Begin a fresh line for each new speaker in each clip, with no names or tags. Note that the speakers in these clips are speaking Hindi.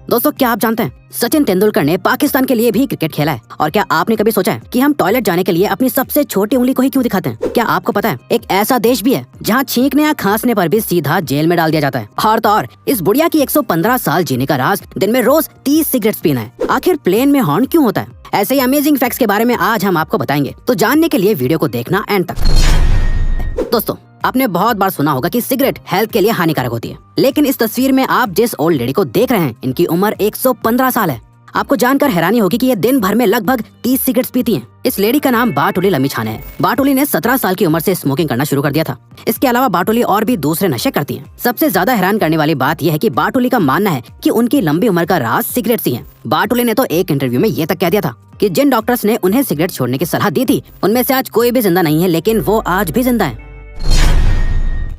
दोस्तों क्या आप जानते हैं सचिन तेंदुलकर ने पाकिस्तान के लिए भी क्रिकेट खेला है। और क्या आपने कभी सोचा है कि हम टॉयलेट जाने के लिए अपनी सबसे छोटी उंगली को ही क्यों दिखाते हैं? क्या आपको पता है एक ऐसा देश भी है जहाँ छींकने या खांसने पर भी सीधा जेल में डाल दिया जाता है। और तो और इस बुढ़िया की 115 साल जीने का राज दिन में रोज 30 सिगरेट्स पीना है। आखिर प्लेन में हॉर्न क्यों होता है? ऐसे ही अमेजिंग फैक्ट्स के बारे में आज हम आपको बताएंगे, तो जानने के लिए वीडियो को देखना एंड तक। दोस्तों आपने बहुत बार सुना होगा कि सिगरेट हेल्थ के लिए हानिकारक होती है, लेकिन इस तस्वीर में आप जिस ओल्ड लेडी को देख रहे हैं इनकी उम्र 115 साल है। आपको जानकर हैरानी होगी कि ये दिन भर में लगभग 30 सिगरेट्स पीती हैं। इस लेडी का नाम बाटुली लम्मीछाने है। बाटुली ने 17 साल की उम्र से स्मोकिंग करना शुरू कर दिया था। इसके अलावा बाटुली और भी दूसरे नशे करती हैं। सबसे ज्यादा हैरान करने वाली बात यह है कि बाटुली का मानना है कि उनकी लंबी उम्र का राज सिगरेट्स ही है। बाटुली ने तो एक इंटरव्यू में ये तक कह दिया था कि जिन डॉक्टर्स ने उन्हें सिगरेट छोड़ने की सलाह दी थी उनमें से आज कोई भी जिंदा नहीं है, लेकिन वो आज भी जिंदा है।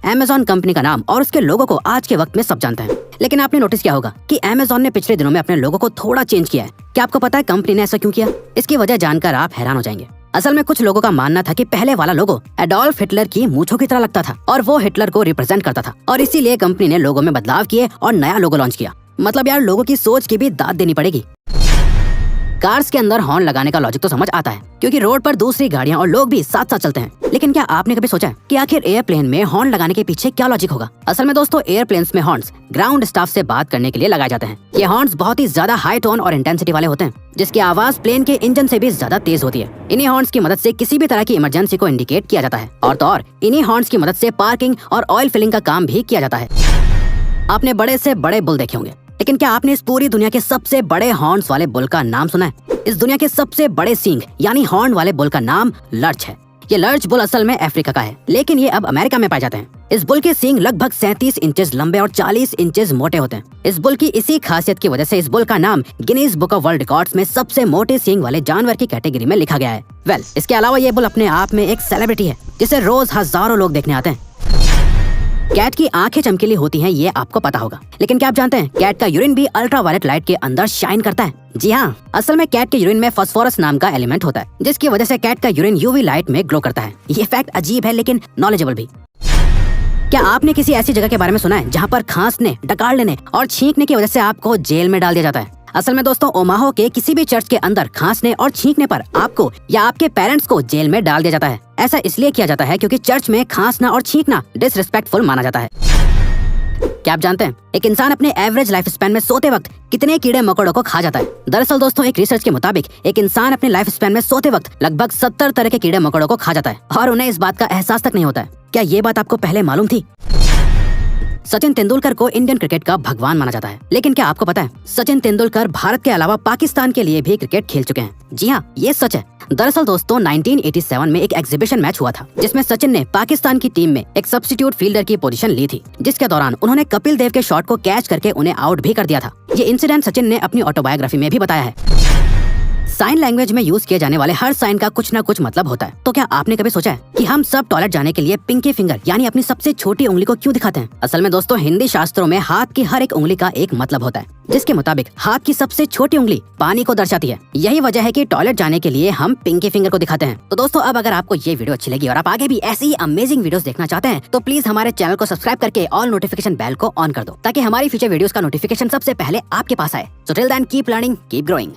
Amazon कंपनी का नाम और उसके लोगों को आज के वक्त में सब जानते हैं, लेकिन आपने नोटिस किया होगा कि Amazon ने पिछले दिनों में अपने लोगों को थोड़ा चेंज किया है। क्या आपको पता है कंपनी ने ऐसा क्यों किया? इसकी वजह जानकर आप हैरान हो जाएंगे। असल में कुछ लोगों का मानना था कि पहले वाला लोगो एडोल्फ हिटलर की मूंछों की तरह लगता था और वो हिटलर को रिप्रेजेंट करता था, और इसीलिए कंपनी ने लोगो में बदलाव किए और नया लोगो लॉन्च किया। मतलब यार लोगों की सोच की भी दाद देनी पड़ेगी। कार्स के अंदर हॉर्न लगाने का लॉजिक तो समझ आता है, क्योंकि रोड पर दूसरी गाड़ियां और लोग भी साथ साथ चलते हैं। लेकिन क्या आपने कभी सोचा है कि आखिर एयरप्लेन में हॉर्न लगाने के पीछे क्या लॉजिक होगा? असल में दोस्तों एयरप्लेन्स में हॉर्न्स ग्राउंड स्टाफ से बात करने के लिए लगाए जाते हैं। ये हॉर्न्स बहुत ही ज्यादा हाई टोन और इंटेंसिटी वाले होते हैं, जिसकी आवाज प्लेन के इंजन से भी ज्यादा तेज होती है। इन्हीं हॉर्न्स की मदद से किसी भी तरह की इमरजेंसी को इंडिकेट किया जाता है, और तो और इन्हीं हॉर्न्स की मदद से पार्किंग और ऑयल फिलिंग का काम भी किया जाता है। आपने बड़े से बड़े बुल देखे होंगे, लेकिन क्या आपने इस पूरी दुनिया के सबसे बड़े हॉर्न्स वाले बुल का नाम सुना है? इस दुनिया के सबसे बड़े सींग यानी हॉर्न वाले बुल का नाम लर्च है। ये लर्च बुल असल में अफ्रीका का है, लेकिन ये अब अमेरिका में पाए जाते हैं। इस बुल के सींग लगभग 37 इंचेस लंबे और 40 इंचेस मोटे होते हैं। इस बुल की इसी खासियत की वजह से इस बुल का नाम Guinness book of world records में सबसे मोटे सींग वाले जानवर की कैटेगरी में लिखा गया है। इसके अलावा ये बुल अपने आप में एक सेलिब्रिटी है, जिसे रोज हजारों लोग देखने आते हैं। कैट की आंखें चमकीली होती हैं, ये आपको पता होगा, लेकिन क्या आप जानते हैं कैट का यूरिन भी अल्ट्रावायलेट लाइट के अंदर शाइन करता है? जी हाँ, असल में कैट के यूरिन में फास्फोरस नाम का एलिमेंट होता है, जिसकी वजह से कैट का यूरिन यूवी लाइट में ग्लो करता है। ये फैक्ट अजीब है लेकिन नॉलेजेबल भी। क्या आपने किसी ऐसी जगह के बारे में सुना है जहाँ पर खांसने, डकार लेने और छींकने की वजह से आपको जेल में डाल दिया जाता है? असल में दोस्तों ओमाहो के किसी भी चर्च के अंदर खांसने और छींकने पर आपको या आपके पेरेंट्स को जेल में डाल दिया जाता है। ऐसा इसलिए किया जाता है क्योंकि चर्च में खांसना और छींकना डिसरिस्पेक्टफुल माना जाता है। क्या आप जानते हैं एक इंसान अपने एवरेज लाइफ स्पैन में सोते वक्त कितने कीड़े मकोड़ों को खा जाता है? दरअसल दोस्तों एक रिसर्च के मुताबिक एक इंसान अपने लाइफ स्पैन में सोते वक्त लगभग 70 तरह के कीड़े मकोड़ों को खा जाता है, और उन्हें इस बात का एहसास तक नहीं होता है। क्या ये बात आपको पहले मालूम थी? सचिन तेंदुलकर को इंडियन क्रिकेट का भगवान माना जाता है, लेकिन क्या आपको पता है सचिन तेंदुलकर भारत के अलावा पाकिस्तान के लिए भी क्रिकेट खेल चुके हैं? जी हाँ, ये सच है। दरअसल दोस्तों 1987 में एक एग्जीबिशन मैच हुआ था, जिसमें सचिन ने पाकिस्तान की टीम में एक सब्स्टिट्यूट फील्डर की पोजीशन ली थी, जिसके दौरान उन्होंने कपिल देव के शॉट को कैच करके उन्हें आउट भी कर दिया था। ये इंसिडेंट सचिन ने अपनी ऑटोबायोग्राफी में भी बताया है। साइन लैंग्वेज में यूज किए जाने वाले हर साइन का कुछ न कुछ मतलब होता है। तो क्या आपने कभी सोचा है कि हम सब टॉयलेट जाने के लिए पिंकी फिंगर यानी अपनी सबसे छोटी उंगली को क्यों दिखाते हैं? असल में दोस्तों हिंदी शास्त्रों में हाथ की हर एक उंगली का एक मतलब होता है, जिसके मुताबिक हाथ की सबसे छोटी उंगली पानी को दर्शाती है। यही वजह है कि टॉयलेट जाने के लिए हम पिंकी फिंगर को दिखाते हैं। तो दोस्तों अब अगर आपको ये वीडियो अच्छी लगी और आप आगे भी ऐसी ही अमेजिंग वीडियोस देखना चाहते हैं, तो प्लीज हमारे चैनल को सब्सक्राइब करके ऑल नोटिफिकेशन बेल को ऑन कर दो, ताकि हमारी फ्यूचर वीडियोस का नोटिफिकेशन सबसे पहले आपके पास आए। So till then keep learning, keep growing.